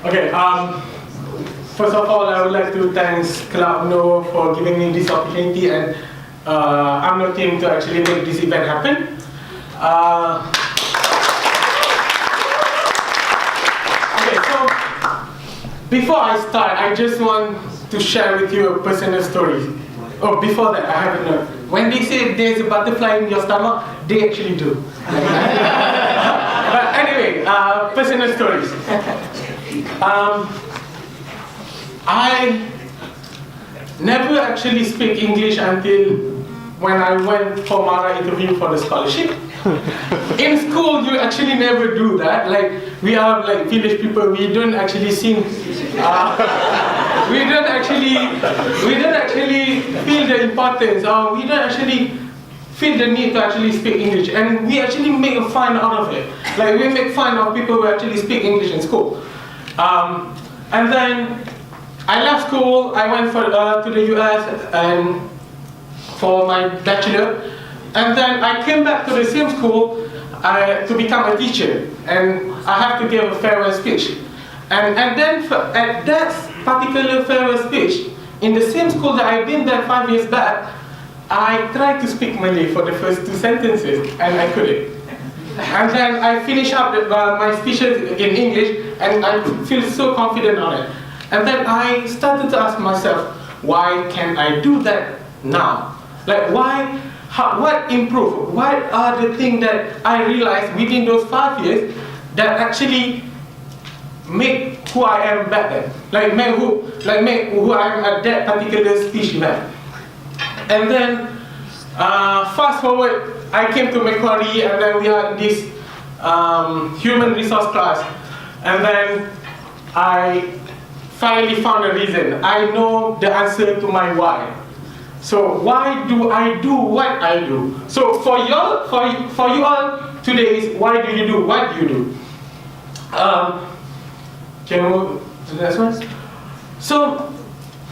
Okay, first of all, I would like to thank Club No for giving me this opportunity and Amno team to actually make this event happen. Okay, so before I start, I just want to share with you a personal story. Oh, before that, I have a note. When they say there's a butterfly in your stomach, they actually do. But anyway, personal stories. I never actually speak English until when I went for Mara interview for the scholarship. In school, you actually never do that. Like, we are like village people, we don't actually sing. We don't actually feel the importance, or we don't actually feel the need to actually speak English. And we actually make a fun out of it. Like, we make fun of people who actually speak English in school. And then I left school, I went to the US and for my bachelor. And then I came back to the same school to become a teacher. And I have to give a farewell speech. And then at that particular farewell speech, in the same school that I've been there 5 years back, I tried to speak Malay for the first 2 sentences, and I couldn't. And then I finished up my speeches in English, and I feel so confident on it. And then I started to ask myself, why can't I do that now? Like, what improved? What are the things that I realized within those 5 years that actually make who I am back then? Like make who I am at that particular speech event. And then fast forward, I came to Macquarie, and then we are in this human resource class. And then I finally found a reason. I know the answer to my why. So why do I do what I do? So for you all today is, why do you do what you do? Can we move to the next one? So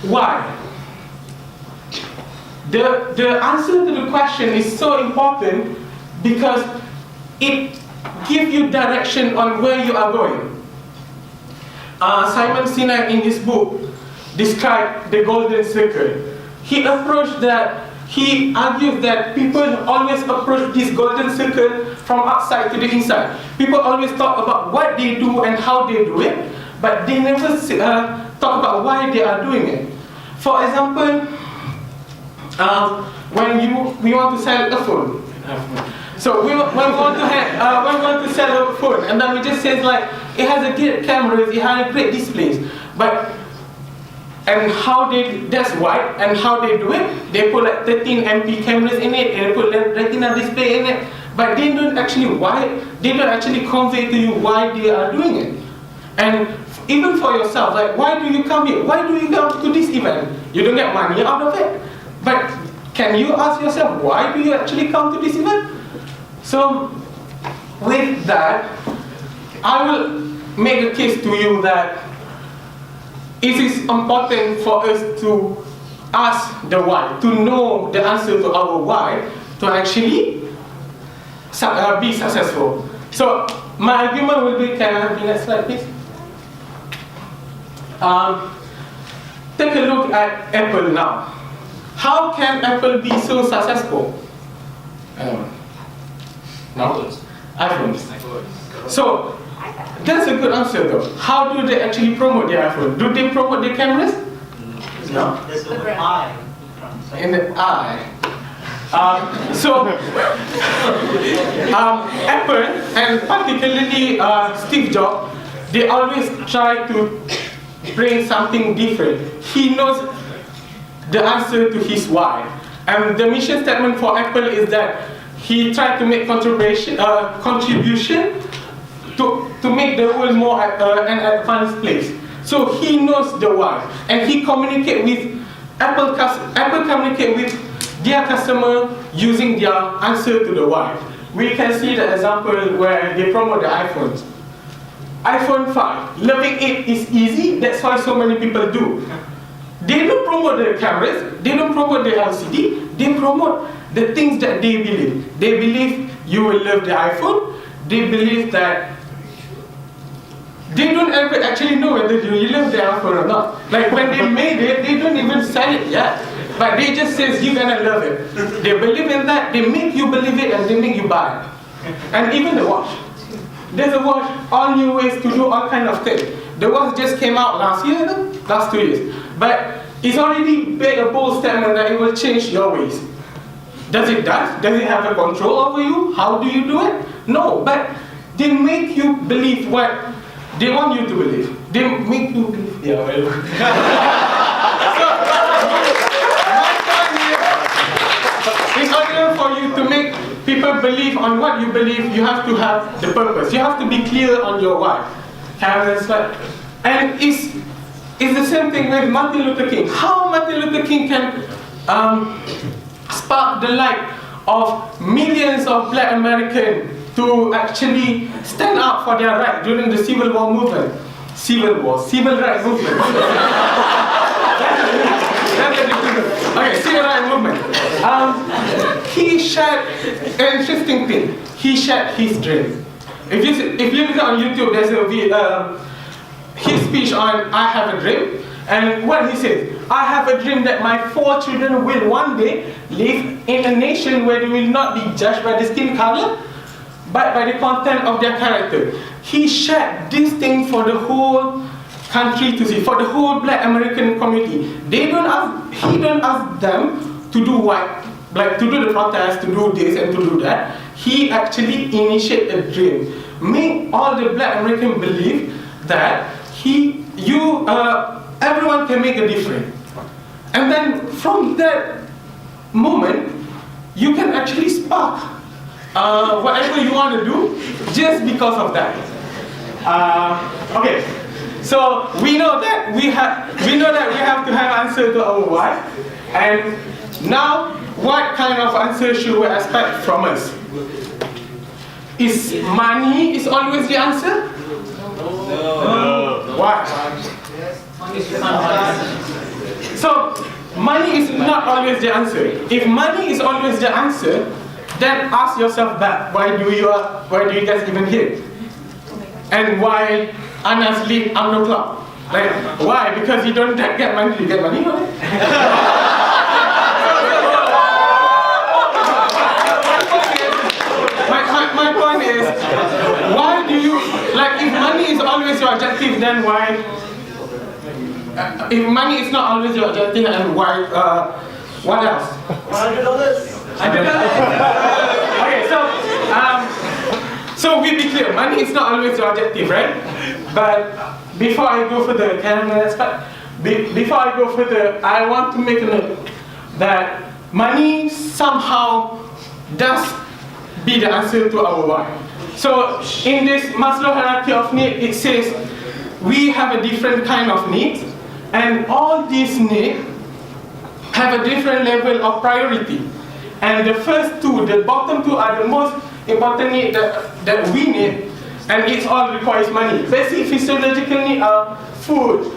why? The answer to the question is so important because it gives you direction on where you are going. Simon Sinek in his book described the golden circle. He argues that people always approach this golden circle from outside to the inside. People always talk about what they do and how they do it, but they never talk about why they are doing it. For example, when we want to sell a phone. So when we want to sell a phone, and then we just say like, it has a great cameras, it has a great displays, that's why, and how they do it, they put like 13 MP cameras in it, and they put retina display in it, but they don't actually convey to you why they are doing it. And even for yourself, like, why do you come here? Why do you come to this event? You don't get money out of it. But can you ask yourself, why do you actually come to this event? So with that, I will make a case to you that it is important for us to ask the why, to know the answer to our why, to actually be successful. So my argument will be, can I have the next slide please? Take a look at Apple now. How can Apple be so successful? No? iPhones. So that's a good answer though. How do they actually promote their iPhone? Do they promote their cameras? No. There's the eye. In the eye. Apple, and particularly Steve Jobs, they always try to bring something different. He knows the answer to his why. And the mission statement for Apple is that he tried to make contribution to make the world more an advanced place. So he knows the why, and he communicate with Apple communicate with their customer using their answer to the why. We can see the example where they promote the iPhones. iPhone 5, loving it is easy, that's why so many people do. They don't promote the cameras, they don't promote the LCD, they promote the things that they believe. They believe you will love the iPhone, they believe that they don't ever actually know whether you love their iPhone or not. Like when they made it, they don't even sell it yet. But they just says you're gonna love it. They believe in that, they make you believe it, and they make you buy it. And even the watch. There's a watch, all new ways to do all kind of things. The watch just came out last year, last 2 years. But it's already made a bold statement that it will change your ways. Does it have a control over you? How do you do it? No, but they make you believe what they want you to believe. They make you believe. Yeah, well. In order for you to make people believe on what you believe, you have to have the purpose. You have to be clear on your why. And it's the same thing with Martin Luther King. How Martin Luther King can spark the light of millions of black Americans to actually stand up for their right during the Civil War movement. Civil rights movement. Okay, civil rights movement. He shared an interesting thing. He shared his dream. If you look on YouTube, there's his speech on I Have a Dream. And what he says, I have a dream that my 4 children will one day live in a nation where they will not be judged by the skin color, but by the content of their character. He shared this thing for the whole country to see, for the whole black American community. He don't ask them to do what, like to do the protest, to do this and to do that. He actually initiated a dream. Make all the black Americans believe that everyone can make a difference. And then from that moment, you can actually spark whatever you want to do just because of that. Okay, so we know that we have to have answer to our why. And now, what kind of answer should we expect from us? Is money is always the answer? No. Why? So, money is not always the answer. If money is always the answer, then ask yourself back, why do you guys even here? And why honestly I'm no club? Like, why? Because you don't get money, you get money, right? My point is, why do you, like, if money is always your objective, then why? If money is not always your objective, and why? What else? $100. Okay, so we be clear. Money is not always your objective, right? But before I go further, before I go further, I want to make a note that money somehow does be the answer to our why. So in this Maslow hierarchy of need, it says we have a different kind of needs, and all these needs have a different level of priority. And the first two, the bottom two, are the most important needs that we need, and it all requires money. Basic physiological needs are food,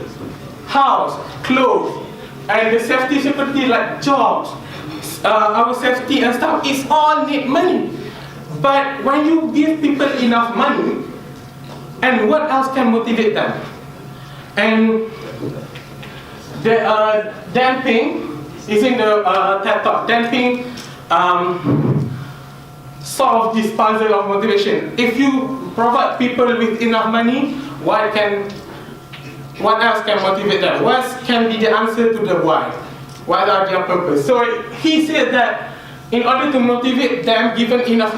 house, clothes, and the safety security like jobs, our safety and stuff. It's all need money. But when you give people enough money, and what else can motivate them? And Dan Ping is in the TED Talk. Dan Ping solve this puzzle of motivation. If you provide people with enough money, what else can motivate them? What can be the answer to the why? What are their purpose? So he said that in order to motivate them, given enough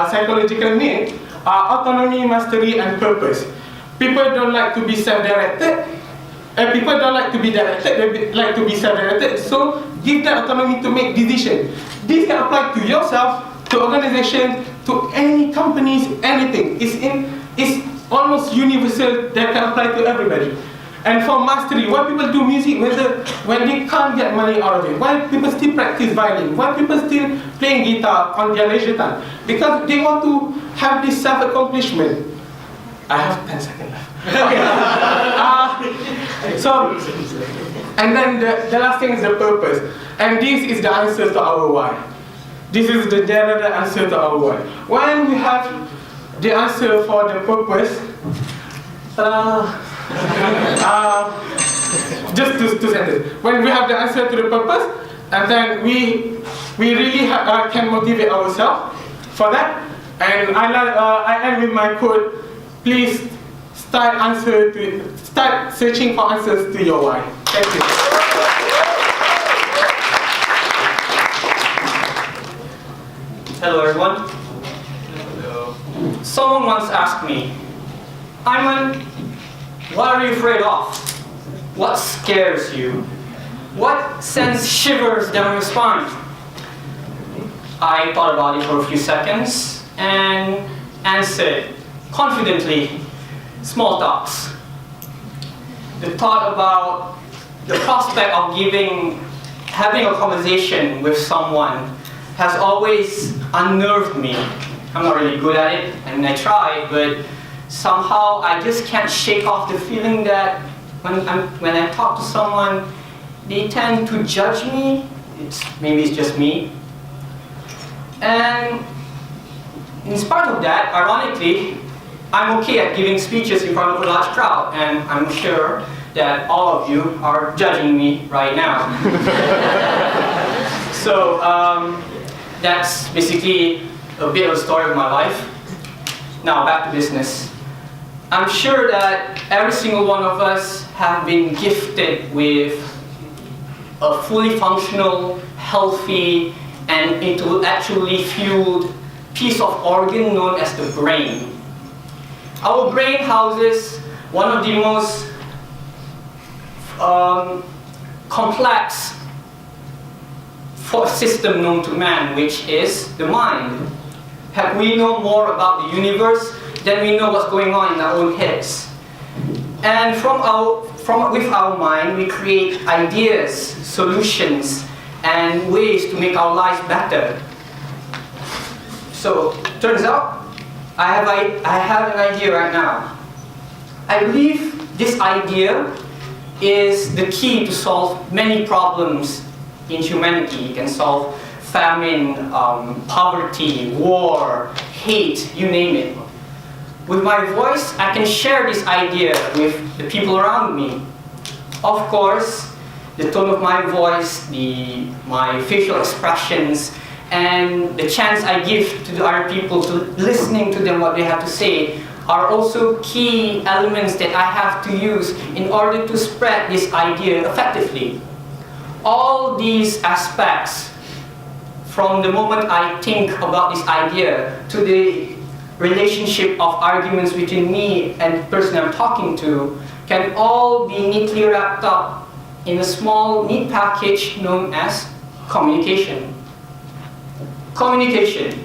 psychological need, autonomy, mastery, and purpose. People don't like to be self-directed. People don't like to be directed, they like to be self-directed. So give them autonomy to make decisions. This can apply to yourself, to organizations, to any companies, anything. It's almost universal that can apply to everybody. And for mastery, why people do music when they can't get money out of it? Why people still practice violin? Why people still playing guitar on their leisure time? Because they want to have this self-accomplishment. I have 10 seconds left. Okay. And then the last thing is the purpose. And this is the answer to our why. This is the general answer to our why. When we have the answer for the purpose, Just two sentences. When we have the answer to the purpose, and then we really can motivate ourselves for that. And I end with my quote: please start searching for answers to your why. Thank you. Hello everyone. Hello. Someone once asked me, Ayman, what are you afraid of? What scares you? What sends shivers down your spine? I thought about it for a few seconds and answered confidently, small talks. The thought about the prospect of having a conversation with someone has always unnerved me. I'm not really good at it, and I try, but somehow I just can't shake off the feeling that when I talk to someone, they tend to judge me. Maybe it's just me. And in spite of that, ironically, I'm okay at giving speeches in front of a large crowd, and I'm sure that all of you are judging me right now. So that's basically a bit of a story of my life. Now back to business. I'm sure that every single one of us have been gifted with a fully functional, healthy, and intellectually fueled piece of organ known as the brain. Our brain houses one of the most complex system known to man, which is the mind. We know more about the universe than we know what's going on in our own heads. And with our mind, we create ideas, solutions, and ways to make our lives better. So, turns out, I have an idea right now. I believe this idea is the key to solve many problems in humanity. It can solve famine, poverty, war, hate, you name it. With my voice, I can share this idea with the people around me. Of course, the tone of my voice, my facial expressions, and the chance I give to the other people to listening to them what they have to say are also key elements that I have to use in order to spread this idea effectively. All these aspects, from the moment I think about this idea to the relationship of arguments between me and the person I'm talking to, can all be neatly wrapped up in a small, neat package known as communication. Communication.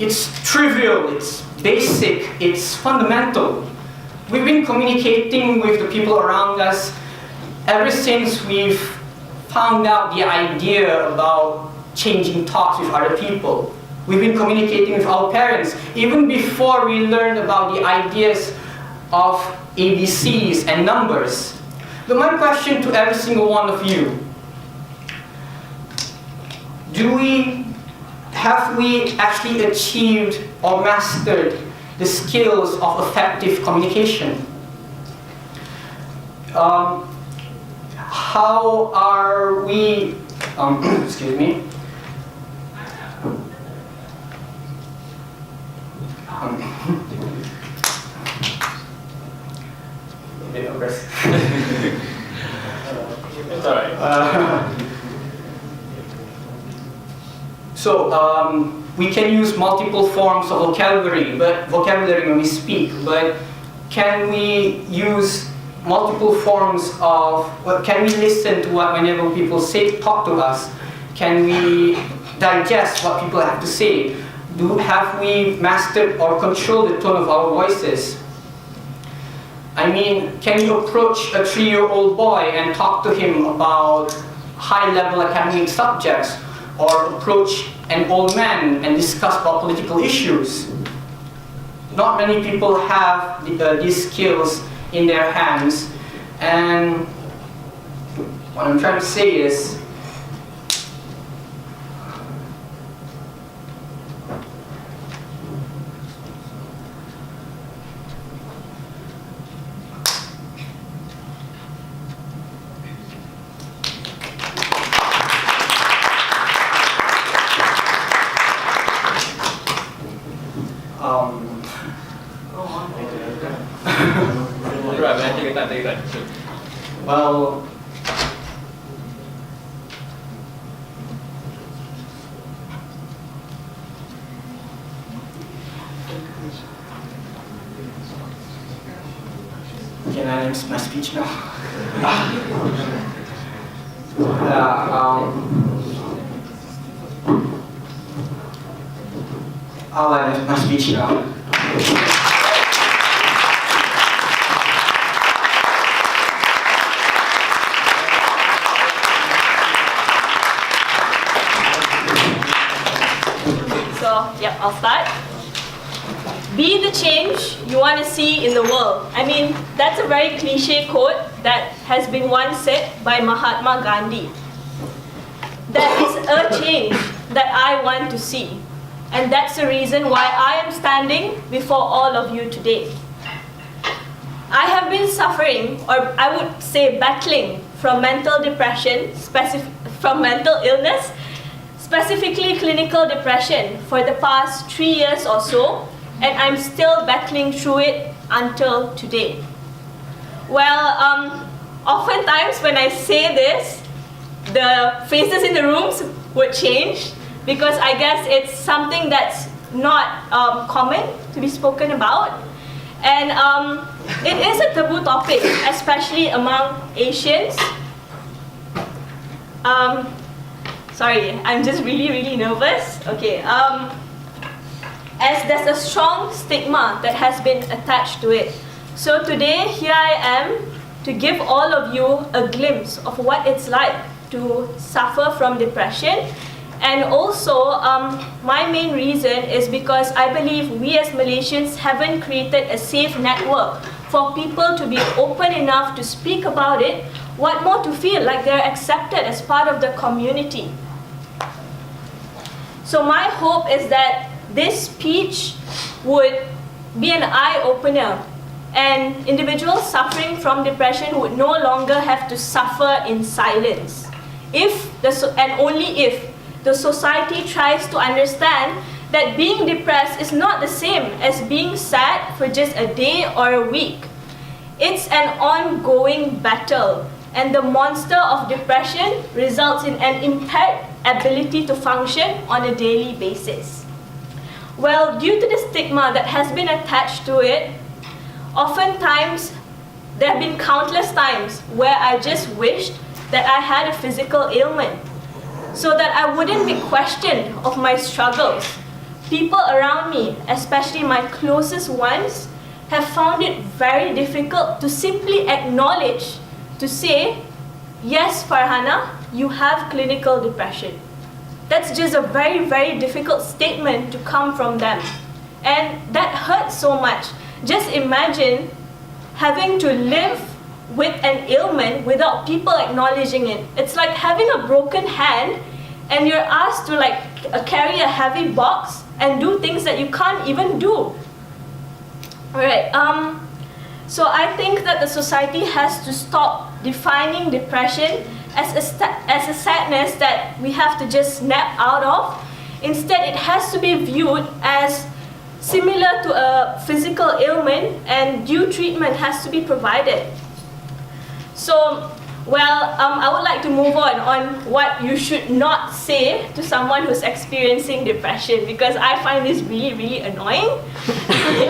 It's trivial, it's basic, it's fundamental. We've been communicating with the people around us ever since we've found out the idea about changing thoughts with other people. We've been communicating with our parents even before we learned about the ideas of ABCs and numbers. So my question to every single one of you, have we actually achieved or mastered the skills of effective communication? How are we, excuse me, It's alright. We can use multiple forms of vocabulary when we speak, but can we use multiple forms of, can we listen to whenever people talk to us? Can we digest what people have to say? Have we mastered or controlled the tone of our voices? I mean, can you approach a 3-year-old boy and talk to him about high-level academic subjects, or approach an old man and discuss about political issues? Not many people have these skills in their hands, and what I'm trying to say is, take that. Well, can I end my speech now? I'll end my speech now. So, yep, I'll start. Be the change you want to see in the world. I mean, that's a very cliche quote that has been once said by Mahatma Gandhi. That is a change that I want to see. And that's the reason why I am standing before all of you today. I have been suffering, or I would say battling, from mental depression, from mental illness, specifically clinical depression, for the past 3 years or so, and I'm still battling through it until today. Well, oftentimes when I say this, the faces in the rooms would change, because I guess it's something that's not common to be spoken about. And it is a taboo topic, especially among Asians. Sorry, I'm just really nervous. Okay, as there's a strong stigma that has been attached to it. So today, here I am to give all of you a glimpse of what it's like to suffer from depression. And also, my main reason is because I believe we as Malaysians haven't created a safe network for people to be open enough to speak about it, what more to feel like they're accepted as part of the community. So my hope is that this speech would be an eye-opener, and individuals suffering from depression would no longer have to suffer in silence. And only if the society tries to understand that being depressed is not the same as being sad for just a day or a week. It's an ongoing battle, and the monster of depression results in an impaired ability to function on a daily basis. Well, due to the stigma that has been attached to it, oftentimes there have been countless times where I just wished that I had a physical ailment, so that I wouldn't be questioned of my struggles. People around me, especially my closest ones, have found it very difficult to simply acknowledge, to say, yes, Farhana, you have clinical depression. That's just a very difficult statement to come from them. And that hurts so much. Just imagine having to live with an ailment without people acknowledging it. It's like having a broken hand and you're asked to carry a heavy box and do things that you can't even do. Alright, so I think that the society has to stop defining depression as a sadness that we have to just snap out of. Instead, it has to be viewed as similar to a physical ailment, and due treatment has to be provided. So, well, I would like to move on what you should not say to someone who's experiencing depression, because I find this really annoying.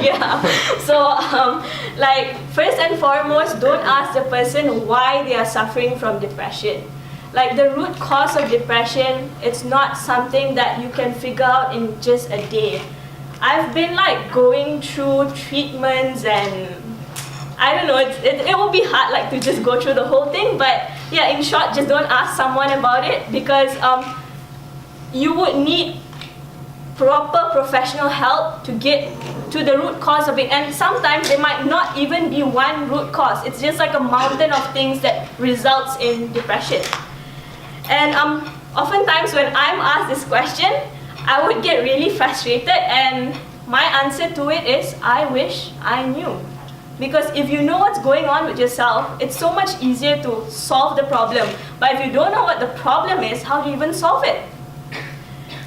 Yeah. So, first and foremost, don't ask the person why they are suffering from depression. Like, the root cause of depression, it's not something that you can figure out in just a day. I've been going through treatments, and I don't know, it will be hard to just go through the whole thing, but yeah, in short, just don't ask someone about it, because you would need proper professional help to get to the root cause of it, and sometimes there might not even be one root cause. It's just like a mountain of things that results in depression. And oftentimes when I'm asked this question, I would get really frustrated, and my answer to it is, I wish I knew. Because if you know what's going on with yourself, it's so much easier to solve the problem. But if you don't know what the problem is, how do you even solve it?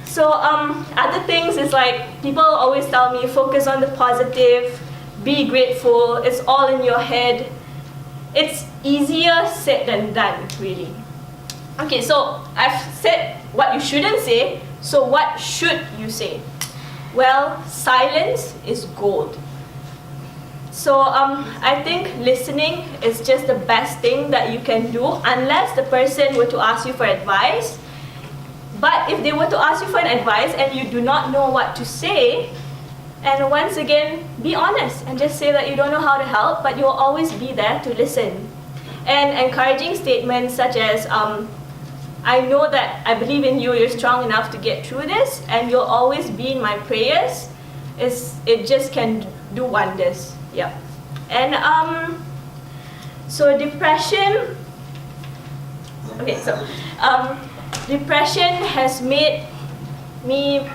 So other things is people always tell me, focus on the positive, be grateful, it's all in your head. it's easier said than done, really. Okay, so I've said what you shouldn't say, so what should you say? Well, silence is gold. So I think listening is just the best thing that you can do, unless the person were to ask you for advice. But if they were to ask you for an advice and you do not know what to say, and once again, be honest and just say that you don't know how to help, but you'll always be there to listen. And encouraging statements such as, I know that I believe in you, you're strong enough to get through this, and you'll always be in my prayers, it just can do wonders. Yeah. And so depression, okay, so depression has made me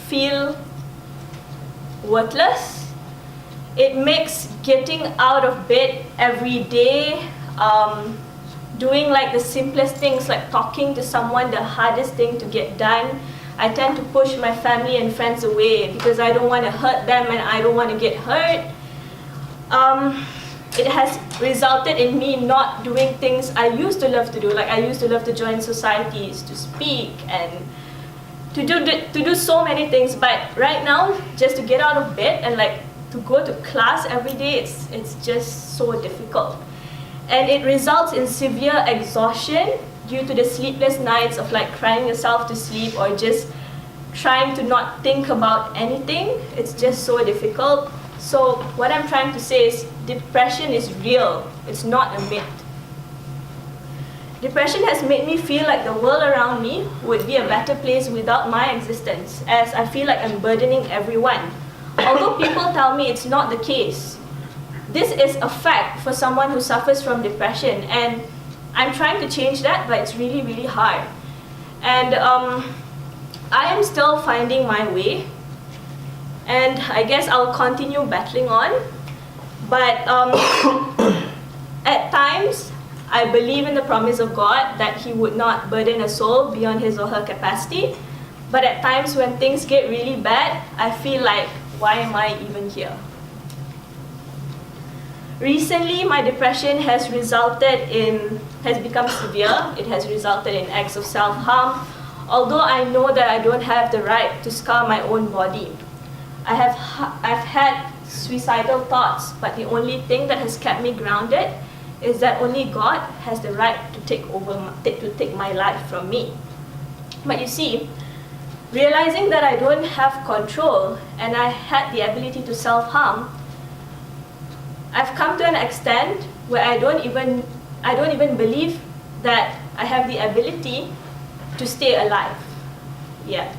feel worthless. It makes getting out of bed every day, doing like the simplest things like talking to someone, the hardest thing to get done. I tend to push my family and friends away because I don't want to hurt them and I don't want to get hurt. It has resulted in me not doing things I used to love to do. Like I used to love to join societies, to speak, and to do so many things. But right now, just to get out of bed and like to go to class every day, it's just so difficult. And it results in severe exhaustion due to the sleepless nights of like crying yourself to sleep or just trying to not think about anything. It's just so difficult. So what I'm trying to say is depression is real. It's not a myth. Depression has made me feel like the world around me would be a better place without my existence, as I feel like I'm burdening everyone. Although people tell me it's not the case. This is a fact for someone who suffers from depression, and I'm trying to change that, but it's really, really hard. And I am still finding my way. And I guess I'll continue battling on. But at times, I believe in the promise of God that He would not burden a soul beyond his or her capacity. But at times when things get really bad, I feel like, why am I even here? Recently, my depression has become severe. It has resulted in acts of self-harm, although I know that I don't have the right to scar my own body. I've had suicidal thoughts, but the only thing that has kept me grounded is that only God has the right to take my life from me. But you see, realizing that I don't have control and I had the ability to self-harm, I've come to an extent where I don't even believe that I have the ability to stay alive. Yeah.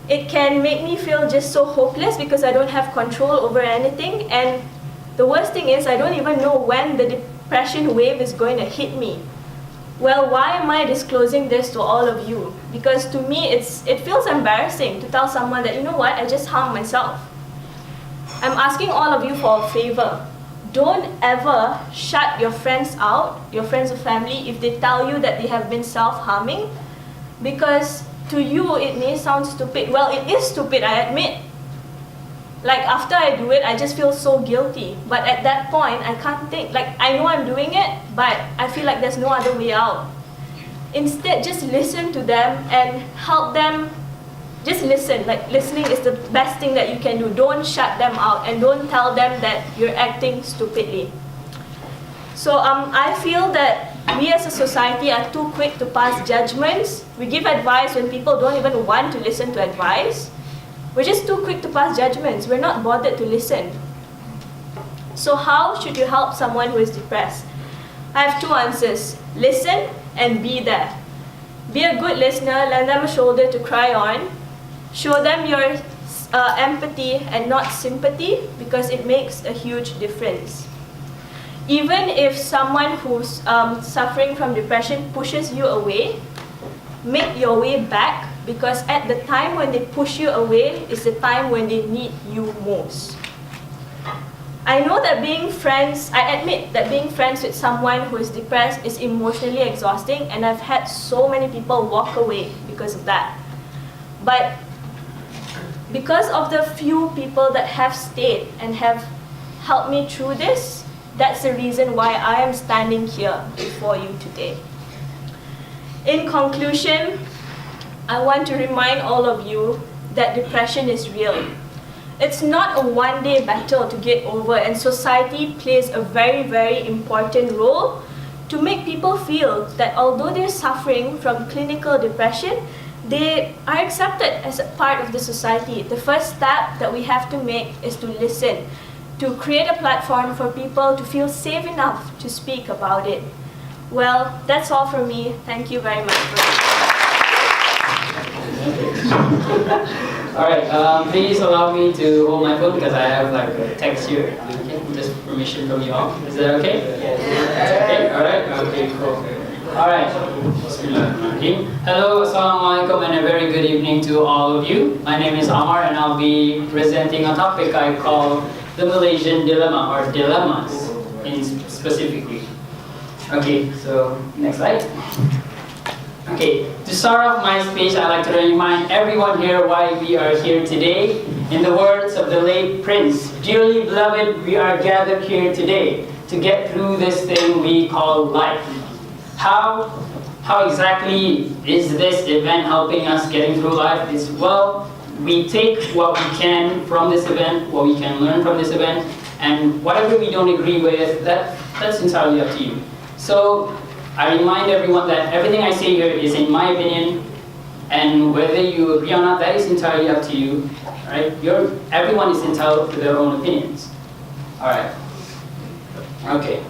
It can make me feel just so hopeless because I don't have control over anything, and the worst thing is I don't even know when the depression wave is going to hit me. Well, why am I disclosing this to all of you? Because to me it feels embarrassing to tell someone that, you know what, I just harmed myself. I'm asking all of you for a favor. Don't ever shut your friends out, your friends or family, if they tell you that they have been self-harming, because to you it may sound stupid. Well, it is stupid, I admit. Like after I do it, I just feel so guilty. But at that point, I can't think. Like I know I'm doing it, but I feel like there's no other way out. Instead, just listen to them and help them. Just listen. Like listening is the best thing that you can do. Don't shut them out and don't tell them that you're acting stupidly. So I feel that we as a society are too quick to pass judgments. We give advice when people don't even want to listen to advice. We're just too quick to pass judgments. We're not bothered to listen. So how should you help someone who is depressed? I have two answers. Listen and be there. Be a good listener, lend them a shoulder to cry on. Show them your empathy and not sympathy, because it makes a huge difference. Even if someone who's suffering from depression pushes you away, make your way back, because at the time when they push you away is the time when they need you most. I know that I admit that being friends with someone who is depressed is emotionally exhausting, and I've had so many people walk away because of that. But because of the few people that have stayed and have helped me through this, That's the reason why I am standing here before you today. In conclusion, I want to remind all of you that depression is real. It's not a one-day battle to get over, and society plays a very, very important role to make people feel that although they're suffering from clinical depression, they are accepted as a part of the society. The first step that we have to make is to listen, to create a platform for people to feel safe enough to speak about it. Well, that's all from me. Thank you very much. Alright, please allow me to hold my phone because I have like a text here. Okay, just permission from you all. Is that okay? Okay, alright, okay, cool. Alright, Bismillahirrahmanirrahim. Hello, Assalamualaikum, and a very good evening to all of you. My name is Amar, and I'll be presenting a topic I call the Malaysian dilemma, or dilemmas specifically. Okay, so next slide. Okay, to start off my speech, I'd like to remind everyone here why we are here today. In the words of the late Prince, dearly beloved, we are gathered here today to get through this thing we call life. How exactly is this event helping us getting through life? Is, well, we take what we can from this event, what we can learn from this event, and whatever we don't agree with, that's entirely up to you. So I remind everyone that everything I say here is in my opinion, and whether you agree or not, that is entirely up to you. Right? Everyone is entitled to their own opinions. All right. Okay.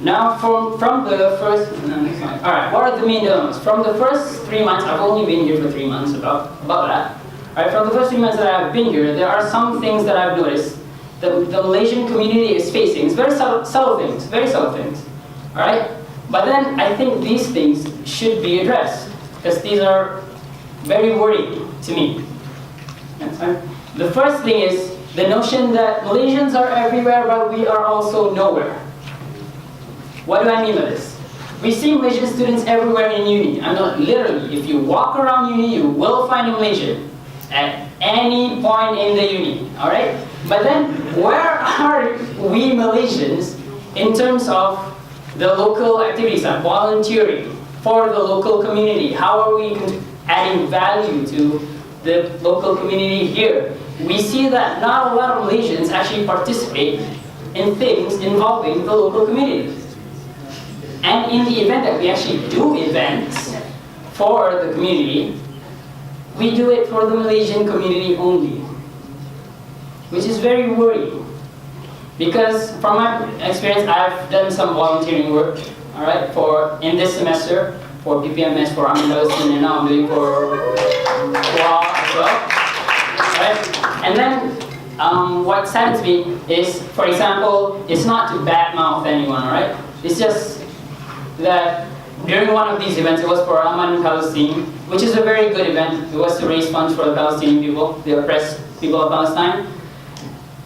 Now from the first, all right. What are the main dilemmas? From the first 3 months, I've only been here for 3 months. About that. All right. From the first 3 months that I've been here, there are some things that I've noticed that the Malaysian community is facing. It's very subtle things. Very subtle things. All right. But then I think these things should be addressed because these are very worrying to me. The first thing is the notion that Malaysians are everywhere but we are also nowhere. What do I mean by this? We see Malaysian students everywhere in uni. I'm not literally, if you walk around uni, you will find a Malaysian at any point in the uni, alright? But then, where are we Malaysians in terms of the local activities and volunteering for the local community? How are we adding value to the local community here? We see that not a lot of Malaysians actually participate in things involving the local community. And in the event that we actually do events for the community, we do it for the Malaysian community only, which is very worrying. Because from my experience, I've done some volunteering work, all right, in this semester for PPMS, for Amin Palestine, and now I'm doing for WA as well, right? And then what saddens me is, for example, it's not to badmouth anyone, all right? It's just that during one of these events, it was for Aman Palestine, which is a very good event. It was to raise funds for the Palestinian people, the oppressed people of Palestine.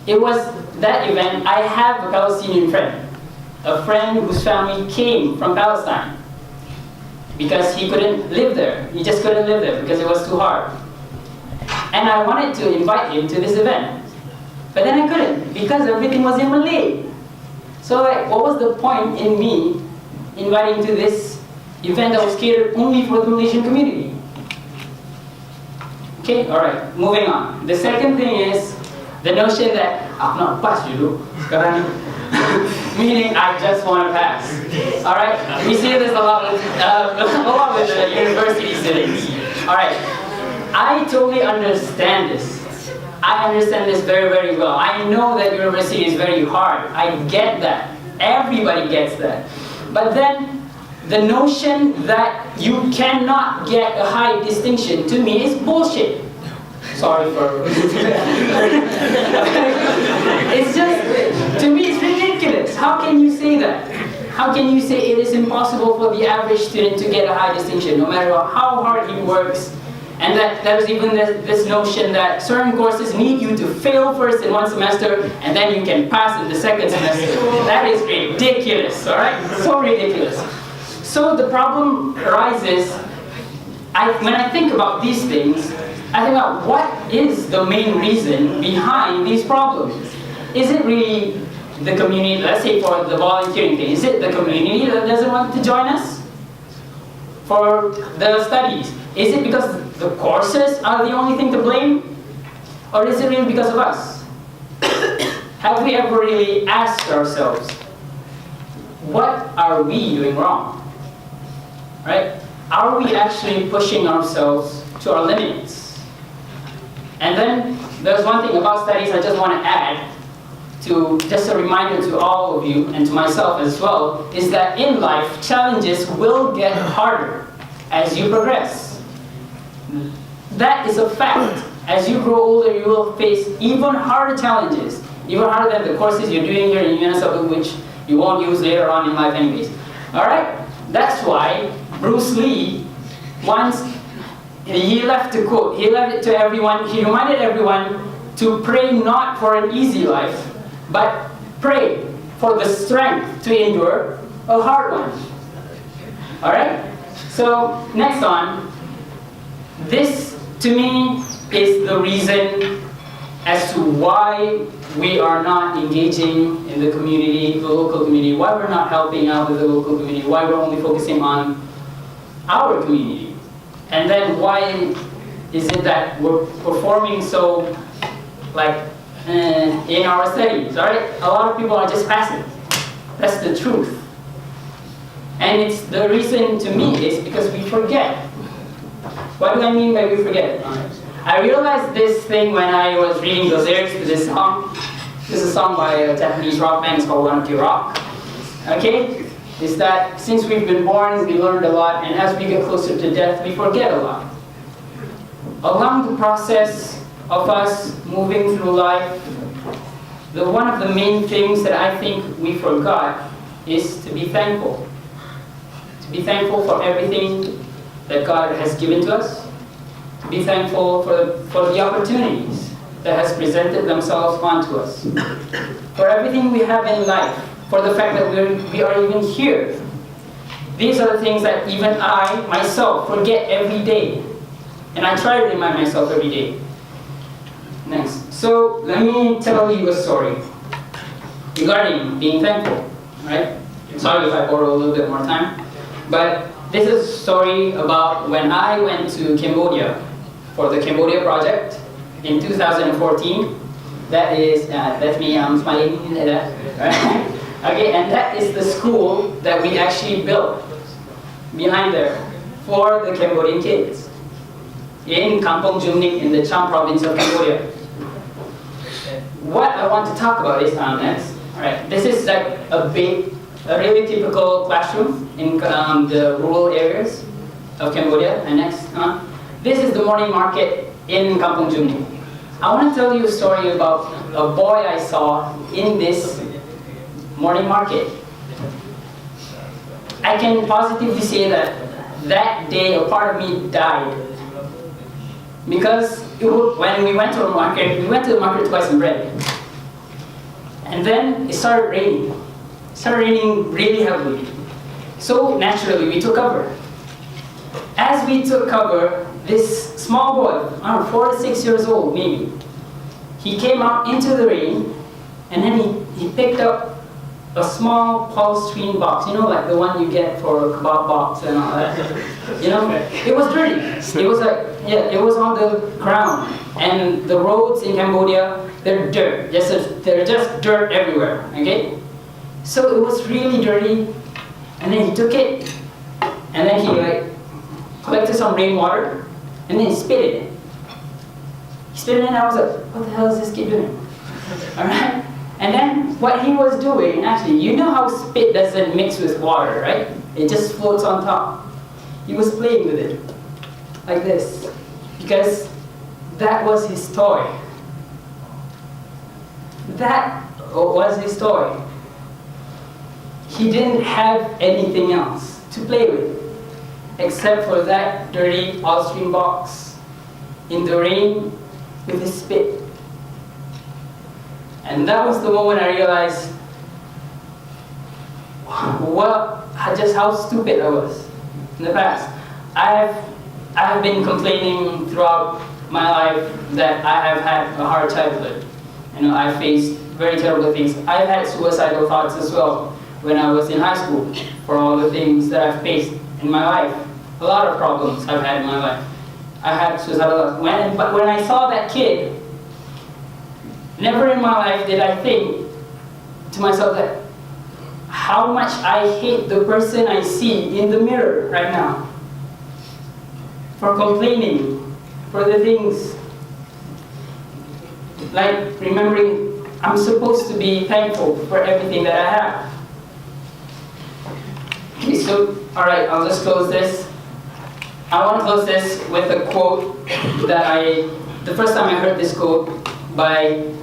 It was that event, I have a Palestinian friend, a friend whose family came from Palestine because he couldn't live there. He just couldn't live there because it was too hard. And I wanted to invite him to this event, but then I couldn't because everything was in Malay. So like, what was the point in me inviting to this event that was catered only for the Malaysian community? Okay, alright, moving on. The second thing is the notion that I'm not pass dulu sekarang, meaning I just want to pass. All right, we see this a lot with the university students. All right, I totally understand this. I understand this very, very well. I know that university is very hard. I get that. Everybody gets that. But then the notion that you cannot get a high distinction to me is bullshit. Sorry for it's just, to me it's ridiculous. How can you say that? How can you say it is impossible for the average student to get a high distinction no matter how hard he works? And that there's even this notion that certain courses need you to fail first in one semester and then you can pass in the second semester. That is ridiculous, alright? So ridiculous. So the problem arises, when I think about these things, I think about what is the main reason behind these problems. Is it really the community, let's say for the volunteering thing, is it the community that doesn't want to join us? For the studies, is it because the courses are the only thing to blame? Or is it really because of us? Have we ever really asked ourselves, what are we doing wrong? Right? Are we actually pushing ourselves to our limits? And then there's one thing about studies I just want to add, to just a reminder to all of you and to myself as well, is that in life, challenges will get harder as you progress. That is a fact. As you grow older, you will face even harder challenges, even harder than the courses you're doing here in UNSW, which you won't use later on in life anyways. Alright? That's why Bruce Lee, once he left a quote, he left it to everyone, he reminded everyone to pray not for an easy life, but pray for the strength to endure a hard one. Alright? So, next on, this to me is the reason as to why we are not engaging in the community, the local community, why we're not helping out with the local community, why we're only focusing on our community. And then why is it that we're performing so like in our studies, right? A lot of people are just passive. That's the truth. And it's the reason to me is because we forget. What do I mean by we forget? I realized this thing when I was reading the lyrics to this song. This is a song by a Japanese rock band, it's called One Ok Rock. Okay? Is that since we've been born, we learned a lot, and as we get closer to death, we forget a lot. Along the process of us moving through life, one of the main things that I think we forgot is to be thankful. To be thankful for everything that God has given to us. To be thankful for the opportunities that has presented themselves onto us. For everything we have in life. For the fact that we are even here. These are the things that even I, myself, forget every day. And I try to remind myself every day. Next. So, let me tell you a story regarding being thankful. Right? Sorry if I borrow a little bit more time. But this is a story about when I went to Cambodia for the Cambodia project in 2014. That is, that's me, I'm smiling. Right? Okay, and that is the school that we actually built behind there for the Cambodian kids in Kampong Jumnik in the Cham province of Cambodia. What I want to talk about is next. Alright, this is like a really typical classroom in the rural areas of Cambodia. And next, this is the morning market in Kampong Jumnik. I want to tell you a story about a boy I saw in this morning market. I can positively say that that day a part of me died. Because when we went to the market to buy some bread. And then it started raining. It started raining really heavily. So naturally we took cover. As we took cover, this small boy, I don't know, 4 to 6 years old maybe, he came out into the rain and then he picked up a small polystyrene box, you know, like the one you get for a kebab box and all that. You know, it was dirty. It was like, yeah, it was on the ground. And the roads in Cambodia, they're dirt. They're just dirt everywhere, okay? So it was really dirty. And then he took it, and then he like collected some rainwater, and then he spit it in. He spit it in, and I was like, what the hell is this kid doing? All right? And then what he was doing, actually, you know how spit doesn't mix with water, right? It just floats on top. He was playing with it, like this, because that was his toy. That was his toy. He didn't have anything else to play with, except for that dirty polystyrene box in the rain with his spit. And that was the moment I realized just how stupid I was in the past. I have been complaining throughout my life that I have had a hard childhood. You know, I faced very terrible things. I've had suicidal thoughts as well when I was in high school for all the things that I've faced in my life. A lot of problems I've had in my life. I had suicidal thoughts. But when I saw that kid, never in my life did I think to myself that how much I hate the person I see in the mirror right now for complaining, for the things, like remembering I'm supposed to be thankful for everything that I have. Okay, so, alright, I'll just close this. I want to close this with a quote that the first time I heard this quote,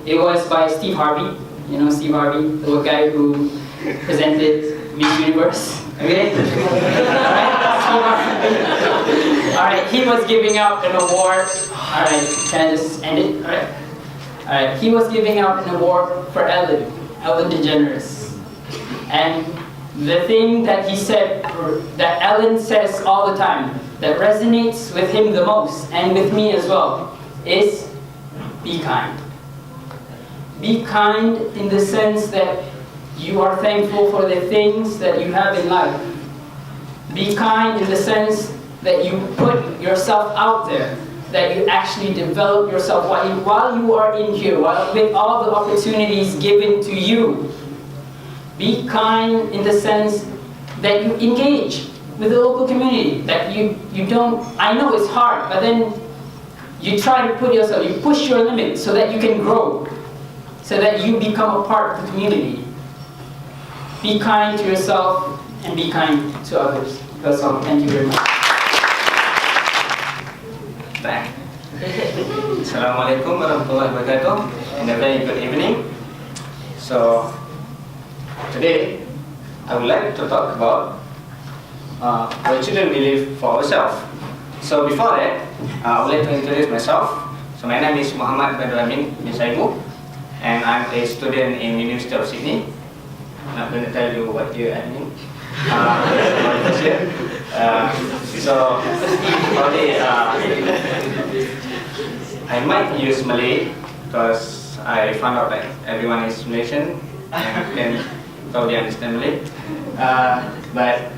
it was by Steve Harvey. You know Steve Harvey, the guy who presented Miss Universe. Okay? Alright, he was giving out an award. Alright, can I just end it? Alright, he was giving out an award for Ellen DeGeneres. And the thing that he said, that Ellen says all the time, that resonates with him the most, and with me as well, is be kind. Be kind in the sense that you are thankful for the things that you have in life. Be kind in the sense that you put yourself out there, that you actually develop yourself while you are in here, with all the opportunities given to you. Be kind in the sense that you engage with the local community, that you don't, I know it's hard, but then you try to put yourself, you push your limits so that you can grow, so that you become a part of the community. Be kind to yourself and be kind to others. That's all. Thank you very much. Back. Assalamualaikum warahmatullahi wabarakatuh, and a very good evening. So today I would like to talk about what children believe for ourselves. So before that, I would like to introduce myself. So my name is Muhammad Badrul Amin bin Saimu, and I'm a student in University of Sydney. I'm not going to tell you what year I'm in. So probably I might use Malay because I found out that everyone is Malaysian and can probably understand Malay. But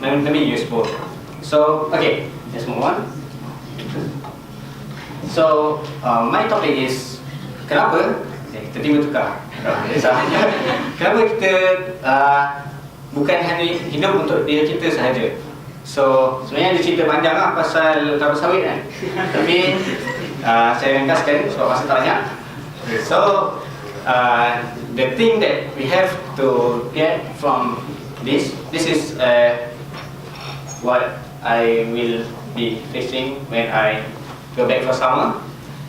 let me use both. So okay, let's move on. So my topic is kenapa kita tiba tukar. Kenapa kita bukan hanya hidup untuk diri kita sahaja. So sebenarnya ada cerita panjang lah pasal kelapa sawit kan. Tapi saya ringkaskan sebab masa tak banyak. So the thing that we have to get from this is what I will be facing when I go back for summer.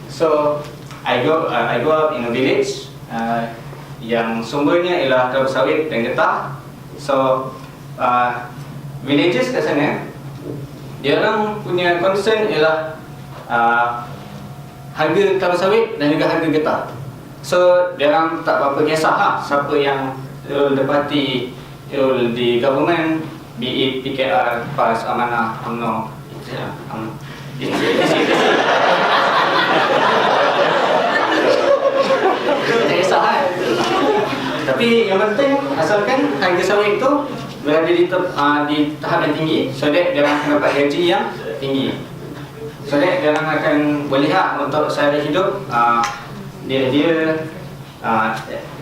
So I grow up in a village yang sumbernya ialah kelapa sawit dan getah. So villages kat sana, dia orang punya concern ialah harga kelapa sawit dan juga harga getah. So dia orang tak berapa kisah lah siapa yang role dapati role di government, be it PKR, PAS, Amanah, UMNO, tak kisah kan. Tapi yang penting asalkan harga sawit itu berada di tahap yang tinggi, so that dia orang akan dapat gaji yang tinggi, so that dia orang akan boleh untuk sehari hidup dia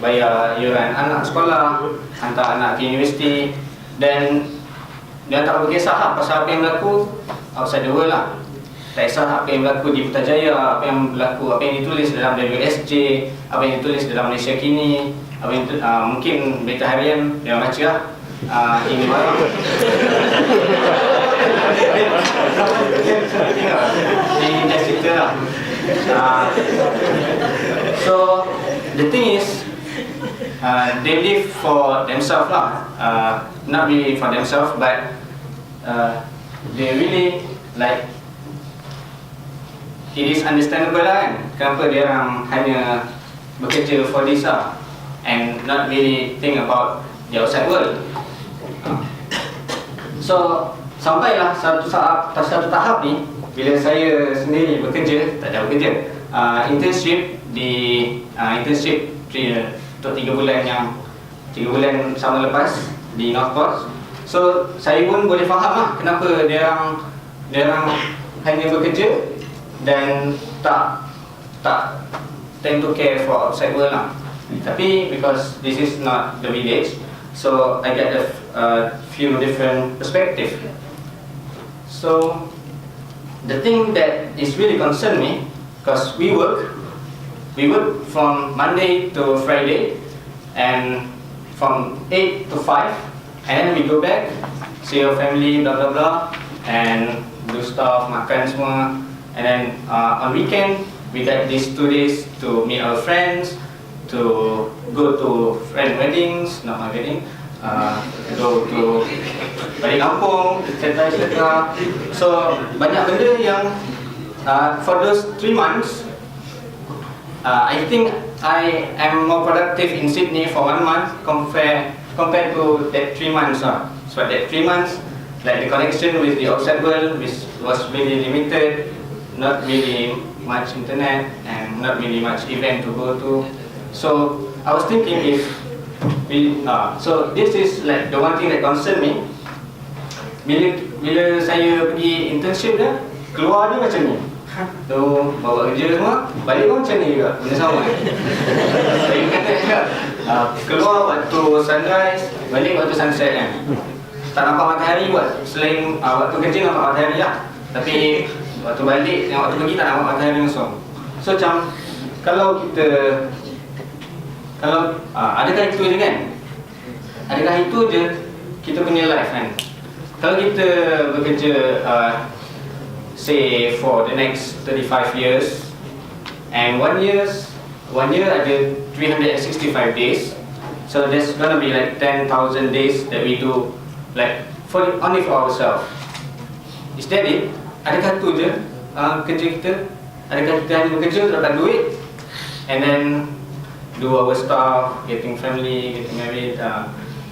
bayar iuran anak sekolah, hantar anak ke universiti, dan dia tak berkisah pasal apa yang berlaku outside the world lah. Tak kisah apa yang berlaku di Putrajaya, apa yang berlaku, apa yang ditulis dalam WSJ, apa yang ditulis dalam Malaysia Kini, apa yang mungkin berita harian dia baca lah. Ini barang ini dah cerita lah. So the thing is they live for themselves lah, not really for themselves, but they really like, it is understandable lah kan kenapa dia orang hanya bekerja for this lah and not really think about the outside world. So sampailah satu tahap ni bila saya sendiri bekerja, tak ada bekerja, internship untuk 3 bulan sama lepas di North Coast. So saya pun boleh faham lah kenapa dia orang hanya bekerja dan tak tend to care for outside world lah. Tapi because this is not the village, so I get a few different perspective. So the thing that is really concern me, because we work from Monday to Friday and from 8 to 5, and then we go back, see our family, blah blah blah, and do stuff, makan semua, and then on weekend we get these 2 days to meet our friends, to go to friend weddings, not my wedding, go to balik kampung, etc. So banyak benda yang for those 3 months, I think I am more productive in Sydney for 1 month compared to that 3 months. So that 3 months, like the connection with the outside world was really limited, not really much internet and not really much event to go to. So I was thinking if so this is like the one thing that concern me. Bila saya pergi internship dia, keluar dia macam ni. Tu bawa kerja semua, balik pun macam ni juga, benda sama. Saya kata keluar waktu sunrise, balik waktu sunset kan. Tak nampak matahari buat, selain waktu kerja nampak matahari lah. Tapi waktu balik dan waktu pergi tak nampak matahari langsung. So macam adakah itu je kan? Adakah itu je kita punya life kan? Kalau kita bekerja say for the next 35 years, and 1 year ada 365 days, so there's gonna be like 10,000 days that we do like only for ourselves. Is that it? Adakah tu je kerja kita? Adakah kita hanya bekerja untuk dapat duit and then do our stuff, getting family, getting married,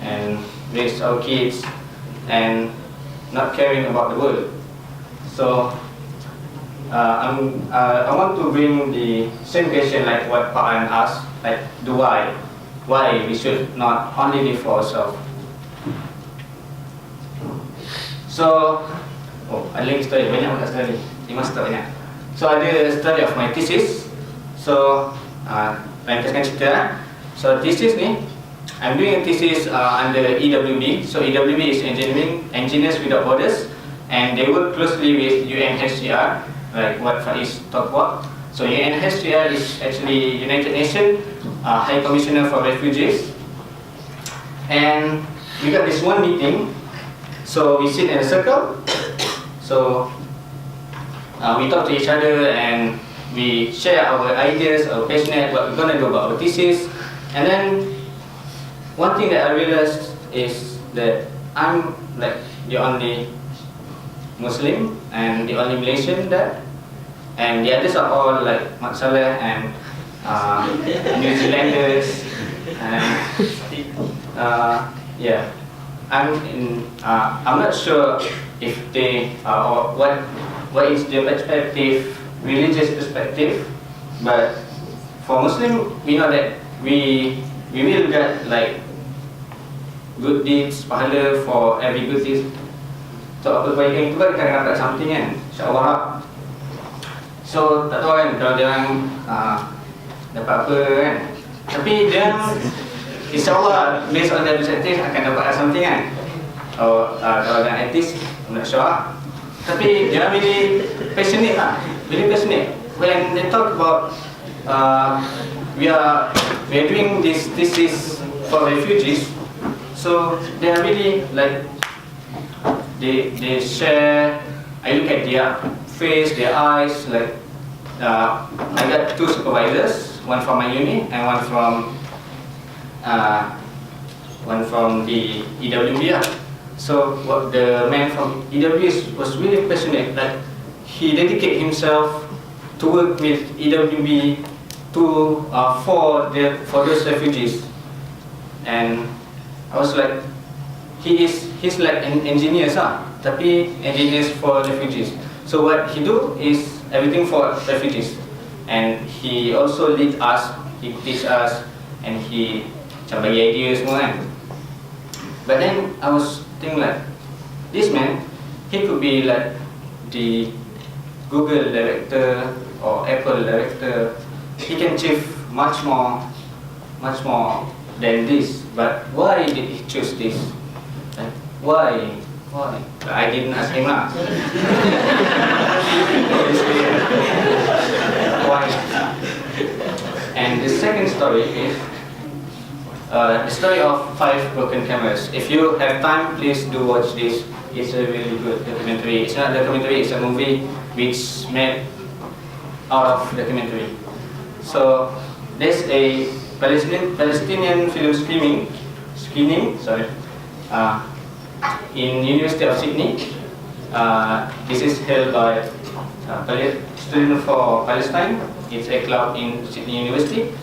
and raise our kids and not caring about the world? So I want to bring the same question like what Pak An asked, like the why we should not only live for ourselves. So ada lagi story, banyak banget story, 5 story banyak. So ada story of my thesis. So ringkaskan cerita. So thesis ni, I'm doing a thesis under EWB. So EWB is Engineers Without Borders, and they work closely with UNHCR, like what Faiz talked about. So UNHCR is actually United Nations High Commissioner for Refugees, and we got this one meeting. So we sit in a circle. So we talk to each other and we share our ideas, our passionate, what we're gonna do about our thesis. And then one thing that I realized is that I'm like the only Muslim and the only Malaysian there, and the others are all like Mat Saleh and New Zealanders, and yeah, I'm not sure if they or what is their perspective, religious perspective, but for Muslim we know that we will get like good deeds, pahala for every good deed. So apa kebaikan itu kan kita akan dapat something kan, insyaAllah. So tak tahu kan kalau dia orang dapat apa kan, tapi dia insyaAllah based on their perspective akan dapat something kan. Kalau dengan etis, I'm not sure lah. Tapi dia really passionate lah, really passionate. When they talk about we are doing this thesis for refugees, so they are really like they share. I look at their face, their eyes. Like I got 2 supervisors, one from my uni and one from the EWB. So what the man from EWB was really passionate. Like he dedicated himself to work with EWB for those refugees, and I was like, he's like an engineer, tapi engineers for refugees. So what he do is everything for refugees, and he also lead us, he teach us, and he macam bagi idea semua kan. But then I was thinking like, this man, he could be like the Google director or Apple director. He can achieve much more than this. But why did he choose this? Like, why? I didn't ask him lah. Obviously, why? And the second story is the story of 5 broken cameras. If you have time, please do watch this. It's a really good documentary. It's not a documentary, it's a movie which made out of documentary. So there's a Palestinian film screening in University of Sydney. This is held by Student for Palestine. It's a club in Sydney University.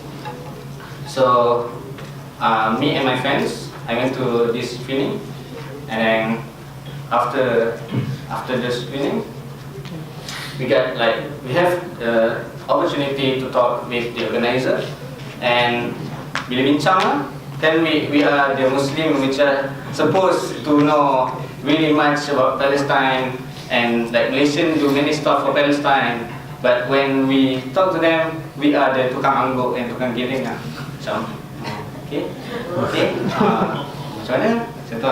So me and my friends, I went to this screening, and then after the screening, we have the opportunity to talk with the organizer, and bila bincang lah, then we are the Muslim which are supposed to know really much about Palestine, and like Malaysian do many stuff for Palestine, but when we talk to them, we are the tukang angguk and tukang giling lah. Macam, okay, macam mana? Saya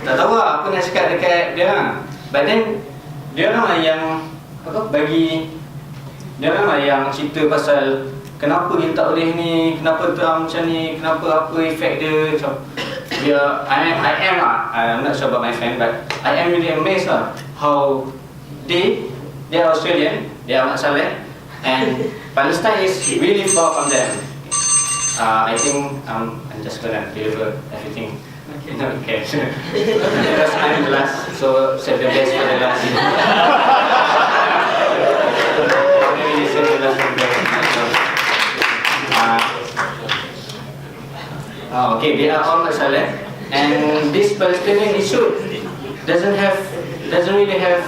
tak tahu lah apa nak cakap dekat dia lah. But then dia orang lah yang bagi, dia orang lah yang cerita pasal kenapa kita tak boleh ni, kenapa Trump macam ni, kenapa apa efek dia macam. I'm not sure about my friend, but I am really amazed lah how they are Australian, they are Ahmad Saleh, and Palestine is really far from them. I think I'm just gonna deliver everything. Okay. Because I'm the last, so save the best for the last. Maybe save the last for the last. Okay, they are all Saleh, and this Palestinian issue doesn't really have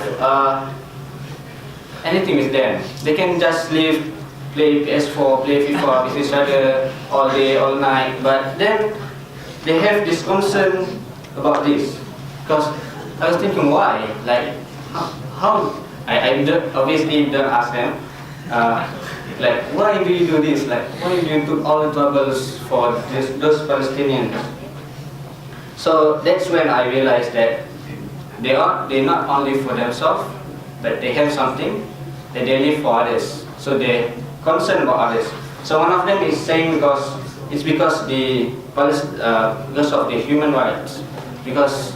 anything with them. They can just live, play PS4, play FIFA with each other all day, all night. But then they have this concern about this, because I was thinking why, like how I obviously don't ask them, like why do you do this, like why do you do all the troubles for those Palestinians. So that's when I realized that they're not only for themselves, but they have something that they live for others, so they're concerned about others. So one of them is saying because of the human rights, because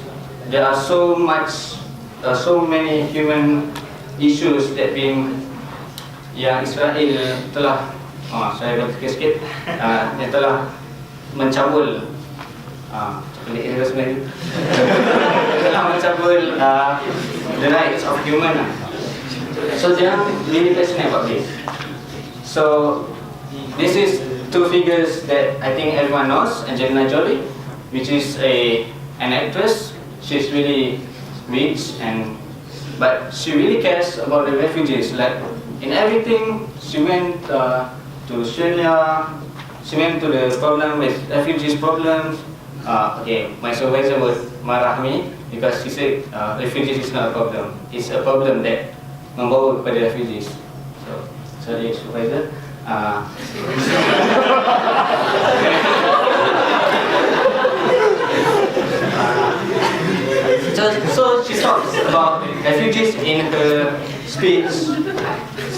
there are so many human issues that yang Israel telah saya berfikir sikit yang telah mencabul telah mencabul the rights of human. So they are really passionate about this. So this is 2 figures that I think everyone knows. Angelina Jolie, which is an actress. She's really rich, but she really cares about the refugees. Like in everything, she went to Australia. She went to the problem with refugees problems. Okay, my supervisor would marah me because she said refugees is not a problem. It's a problem that membawa kepada refugees. So sorry, supervisor. So she talks about refugees in her speech,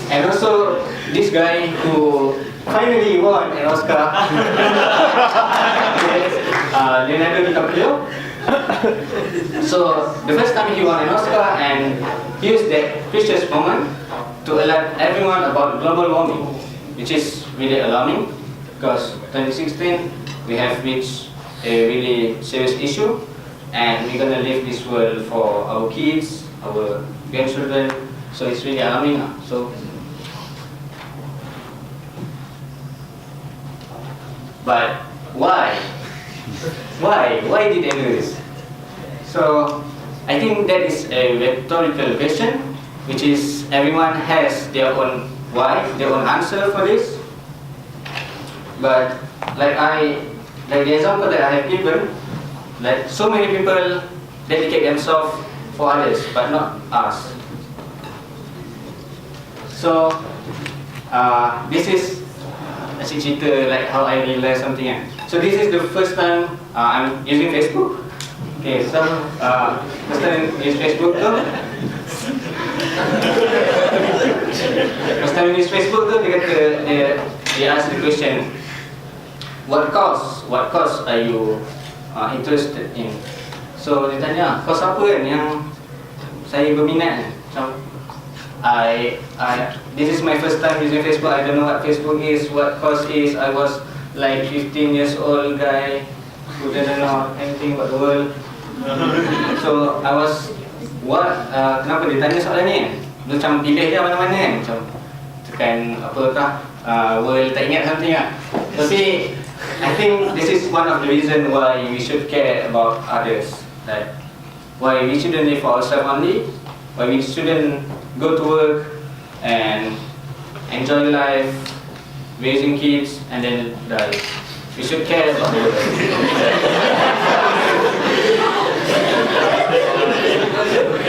and also this guy who finally won an Oscar, Leonardo DiCaprio. So the first time he won an Oscar, and he used that precious moment to alert everyone about global warming, which is really alarming, because 2016 we have reached a really serious issue, and we're gonna leave this world for our kids, our grandchildren. So it's really alarming. So, but why? Why did they do this? So I think that is a rhetorical question, which is everyone has their own why, their own answer for this. But like the example that I have given, like so many people dedicate themselves for others, but not us. So this is asyik cerita like how I realized something kan. So this is the first time I'm using Facebook. Okay, so first time use Facebook tu. First time use Facebook tu dia ask the question, what course are you interested in? So dia tanya, course apa kan yang saya berminat kan? This is my first time using Facebook. I don't know what Facebook is, what course is. I was like 15 years old guy who didn't know anything about the world. So I was kenapa dia tanya soalan ni? Dia macam pilih je mana-mana kan, macam tekan apakah world tak ingat something lah. Tapi I think this is one of the reason why we should care about others. Like why we shouldn't live for ourselves only, why we shouldn't go to work and enjoy life, raising kids and then die. We should care about the world.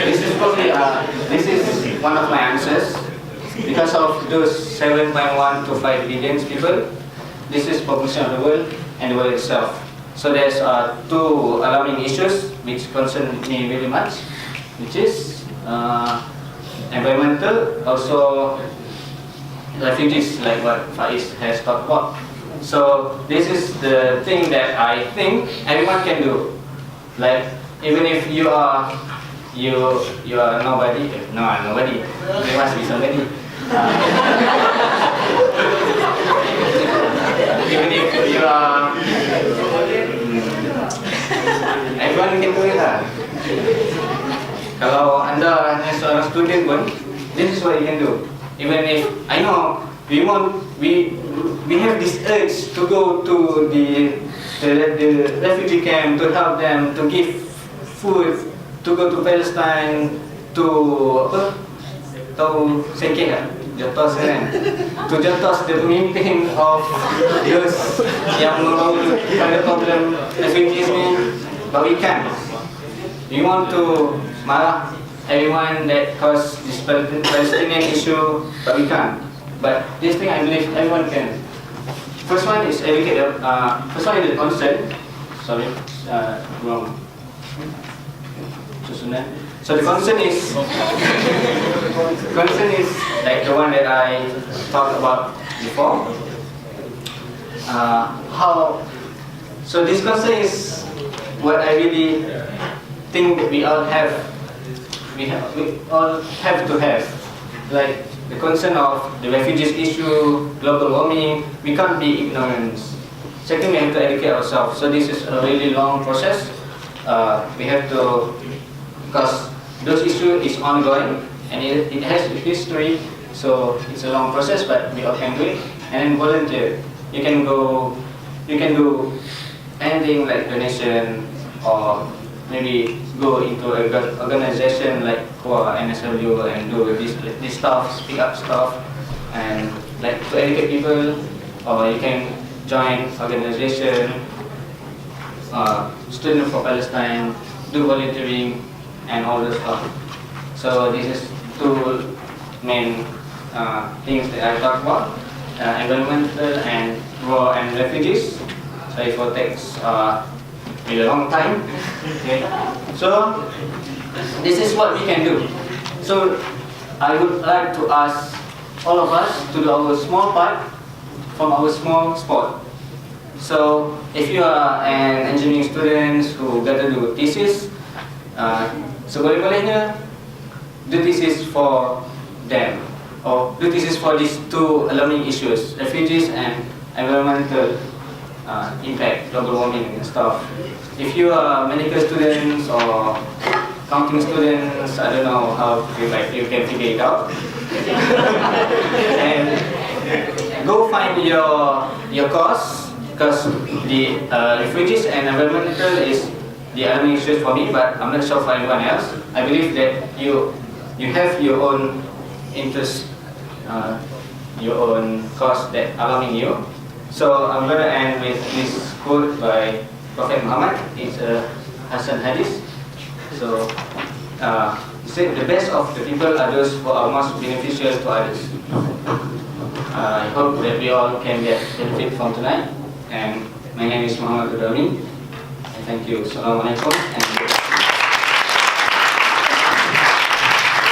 This is probably this is one of my answers. Because of those 7.1 to 5 billion people, this is population of the world and the world itself. So there's two alarming issues which concern me very much, which is environmental, also refugees, like what Faiz has talked about. So this is the thing that I think everyone can do. Like even if you are nobody, nobody, there must be somebody. Even if you are, everyone can do it lah. Kalau anda hanya seorang student pun, this is what you can do. Even if I know we have this urge to go to the refugee camp to help them, to give food, to go to Palestine, to tahu sekeh kan, jotos kan, to jotos the pemimpin of those yang membawa pada problem refugees ni, but we can't. We want to marah everyone that caused this Palestinian issue, but we can't. But this thing I believe everyone can. First one is educate. First one is the consent. Sorry, wrong. So the concern is like the one that I talked about before. So this concern is what I really think that we all have to have. Like the concern of the refugees issue, global warming, we can't be ignorant. Second, we have to educate ourselves. So this is a really long process. We have to, because those issue is ongoing and it has a history, so it's a long process, but we all can do it. And then volunteer. You can do anything like donation, or maybe go into an organization like NSW and do this stuff, speak up stuff, and like to educate people. Or you can join organization, Student for Palestine, do volunteering, and all this stuff. So this is two main things that I talked about: environmental and war and refugees. Sorry for takes a long time. Okay. So this is what we can do. So I would like to ask all of us to do our small part from our small spot. So if you are an engineering student who got to do thesis, seboleh-bolehnya do thesis for them, or do thesis for these two alarming issues, refugees and environmental impact, global warming and stuff. If you are medical students or accounting students, I don't know how you can figure it out. And go find your course, because the refugees and environmental is the alarming issues for me, but I'm not sure for anyone else. I believe that you have your own interest, your own cause that alarming you. So I'm going to end with this quote by Prophet Muhammad. It's a Hasan Hadith. So he said, the best of the people are those who are most beneficial to others. I hope that we all can get benefit from tonight. And my name is Muhammad Udami. And thank you. Assalamualaikum. And